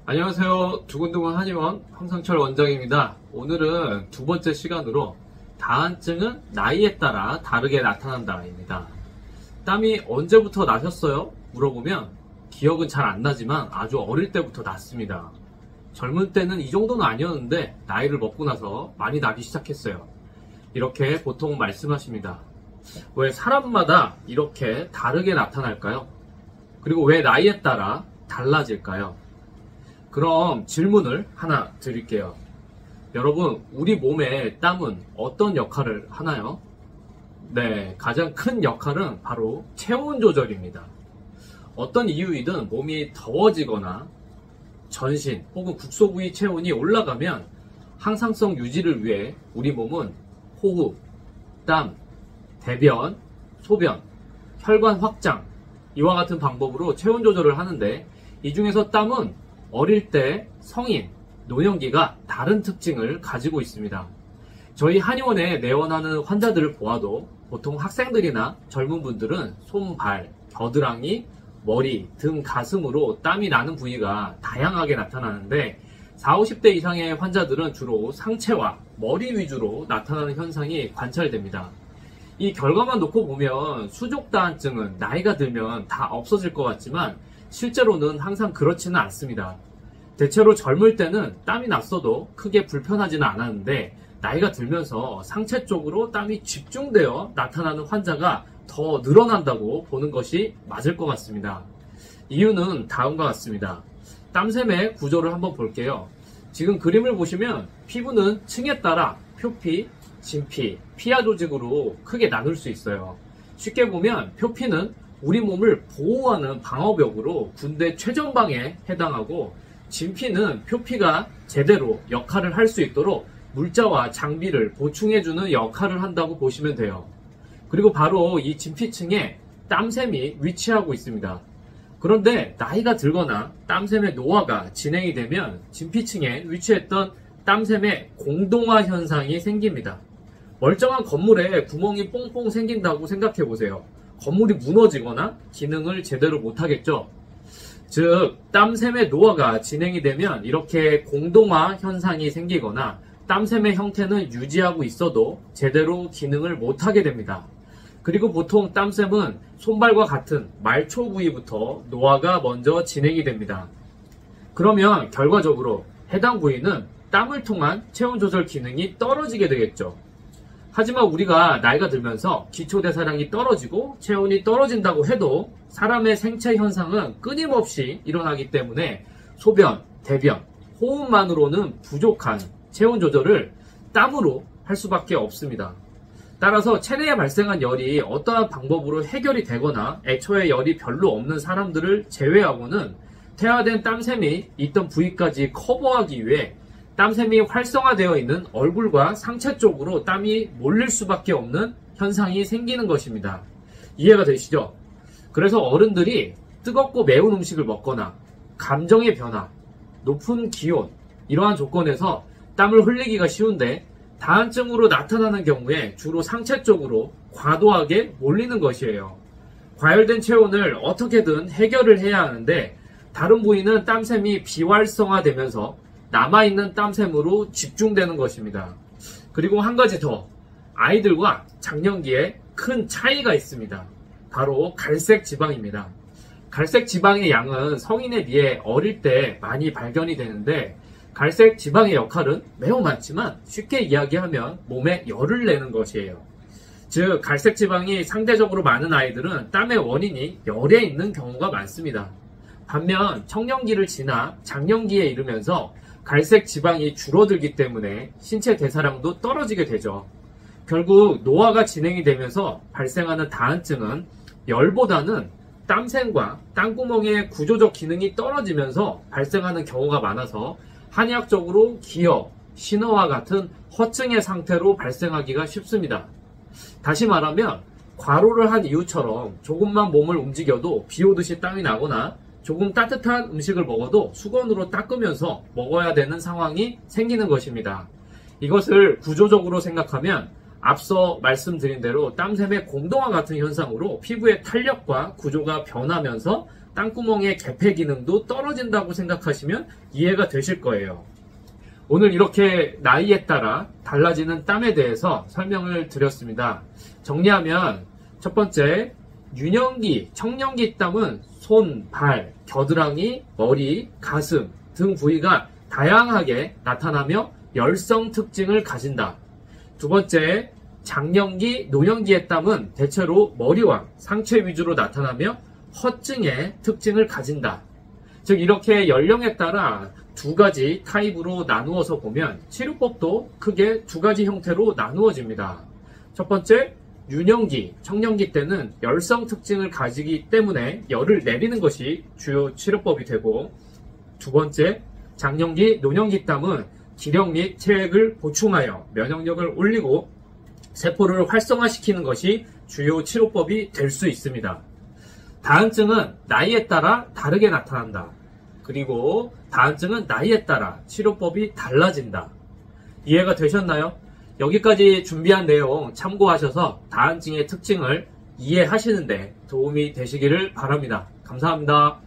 안녕하세요. 두근두근 한의원 황상철 원장입니다. 오늘은 두 번째 시간으로 다한증은 나이에 따라 다르게 나타난다입니다. 땀이 언제부터 나셨어요? 물어보면 기억은 잘 안 나지만 아주 어릴 때부터 났습니다. 젊은 때는 이 정도는 아니었는데 나이를 먹고 나서 많이 나기 시작했어요. 이렇게 보통 말씀하십니다. 왜 사람마다 이렇게 다르게 나타날까요? 그리고 왜 나이에 따라 달라질까요? 그럼 질문을 하나 드릴게요. 여러분, 우리 몸의 땀은 어떤 역할을 하나요? 네, 가장 큰 역할은 바로 체온 조절입니다. 어떤 이유이든 몸이 더워지거나 전신 혹은 국소부위 체온이 올라가면 항상성 유지를 위해 우리 몸은 호흡, 땀, 대변, 소변, 혈관 확장 이와 같은 방법으로 체온 조절을 하는데, 이 중에서 땀은 어릴 때 성인, 노년기가 다른 특징을 가지고 있습니다. 저희 한의원에 내원하는 환자들을 보아도 보통 학생들이나 젊은 분들은 손, 발, 겨드랑이, 머리, 등, 가슴으로 땀이 나는 부위가 다양하게 나타나는데 40, 50대 이상의 환자들은 주로 상체와 머리 위주로 나타나는 현상이 관찰됩니다. 이 결과만 놓고 보면 수족다한증은 나이가 들면 다 없어질 것 같지만 실제로는 항상 그렇지는 않습니다. 대체로 젊을 때는 땀이 났어도 크게 불편하지는 않았는데 나이가 들면서 상체 쪽으로 땀이 집중되어 나타나는 환자가 더 늘어난다고 보는 것이 맞을 것 같습니다. 이유는 다음과 같습니다. 땀샘의 구조를 한번 볼게요. 지금 그림을 보시면 피부는 층에 따라 표피, 진피, 피하 조직으로 크게 나눌 수 있어요. 쉽게 보면 표피는 우리 몸을 보호하는 방어벽으로 군대 최전방에 해당하고, 진피는 표피가 제대로 역할을 할 수 있도록 물자와 장비를 보충해주는 역할을 한다고 보시면 돼요. 그리고 바로 이 진피층에 땀샘이 위치하고 있습니다. 그런데 나이가 들거나 땀샘의 노화가 진행이 되면 진피층에 위치했던 땀샘의 공동화 현상이 생깁니다. 멀쩡한 건물에 구멍이 뽕뽕 생긴다고 생각해 보세요. 건물이 무너지거나 기능을 제대로 못하겠죠. 즉, 땀샘의 노화가 진행이 되면 이렇게 공동화 현상이 생기거나 땀샘의 형태는 유지하고 있어도 제대로 기능을 못하게 됩니다. 그리고 보통 땀샘은 손발과 같은 말초 부위부터 노화가 먼저 진행이 됩니다. 그러면 결과적으로 해당 부위는 땀을 통한 체온 조절 기능이 떨어지게 되겠죠. 하지만 우리가 나이가 들면서 기초대사량이 떨어지고 체온이 떨어진다고 해도 사람의 생체 현상은 끊임없이 일어나기 때문에 소변, 대변, 호흡만으로는 부족한 체온 조절을 땀으로 할 수밖에 없습니다. 따라서 체내에 발생한 열이 어떠한 방법으로 해결이 되거나 애초에 열이 별로 없는 사람들을 제외하고는 퇴화된 땀샘이 있던 부위까지 커버하기 위해 땀샘이 활성화되어 있는 얼굴과 상체 쪽으로 땀이 몰릴 수밖에 없는 현상이 생기는 것입니다. 이해가 되시죠? 그래서 어른들이 뜨겁고 매운 음식을 먹거나 감정의 변화, 높은 기온, 이러한 조건에서 땀을 흘리기가 쉬운데 다한증으로 나타나는 경우에 주로 상체 쪽으로 과도하게 몰리는 것이에요. 과열된 체온을 어떻게든 해결을 해야 하는데 다른 부위는 땀샘이 비활성화되면서 남아있는 땀샘으로 집중되는 것입니다. 그리고 한 가지 더, 아이들과 장년기에 큰 차이가 있습니다. 바로 갈색 지방입니다. 갈색 지방의 양은 성인에 비해 어릴 때 많이 발견이 되는데 갈색 지방의 역할은 매우 많지만 쉽게 이야기하면 몸에 열을 내는 것이에요. 즉, 갈색 지방이 상대적으로 많은 아이들은 땀의 원인이 열에 있는 경우가 많습니다. 반면 청년기를 지나 장년기에 이르면서 갈색 지방이 줄어들기 때문에 신체 대사량도 떨어지게 되죠. 결국 노화가 진행이 되면서 발생하는 다한증은 열보다는 땀샘과 땀구멍의 구조적 기능이 떨어지면서 발생하는 경우가 많아서 한의학적으로 기어, 신어와 같은 허증의 상태로 발생하기가 쉽습니다. 다시 말하면 과로를 한 이유처럼 조금만 몸을 움직여도 비 오듯이 땀이 나거나 조금 따뜻한 음식을 먹어도 수건으로 닦으면서 먹어야 되는 상황이 생기는 것입니다. 이것을 구조적으로 생각하면 앞서 말씀드린 대로 땀샘의 공동화 같은 현상으로 피부의 탄력과 구조가 변하면서 땅구멍의 개폐 기능도 떨어진다고 생각하시면 이해가 되실 거예요. 오늘 이렇게 나이에 따라 달라지는 땀에 대해서 설명을 드렸습니다. 정리하면 첫 번째, 유년기, 청년기 땀은 손, 발, 겨드랑이, 머리, 가슴 등 부위가 다양하게 나타나며 열성 특징을 가진다. 두 번째, 장년기, 노년기의 땀은 대체로 머리와 상체 위주로 나타나며 허증의 특징을 가진다. 즉 이렇게 연령에 따라 두 가지 타입으로 나누어서 보면 치료법도 크게 두 가지 형태로 나누어집니다. 첫 번째, 유년기, 청년기 때는 열성 특징을 가지기 때문에 열을 내리는 것이 주요 치료법이 되고, 두 번째, 장년기, 노년기 땀은 기력 및 체액을 보충하여 면역력을 올리고 세포를 활성화시키는 것이 주요 치료법이 될 수 있습니다. 다한증은 나이에 따라 다르게 나타난다. 그리고 다한증은 나이에 따라 치료법이 달라진다. 이해가 되셨나요? 여기까지 준비한 내용 참고하셔서 다한증의 특징을 이해하시는데 도움이 되시기를 바랍니다. 감사합니다.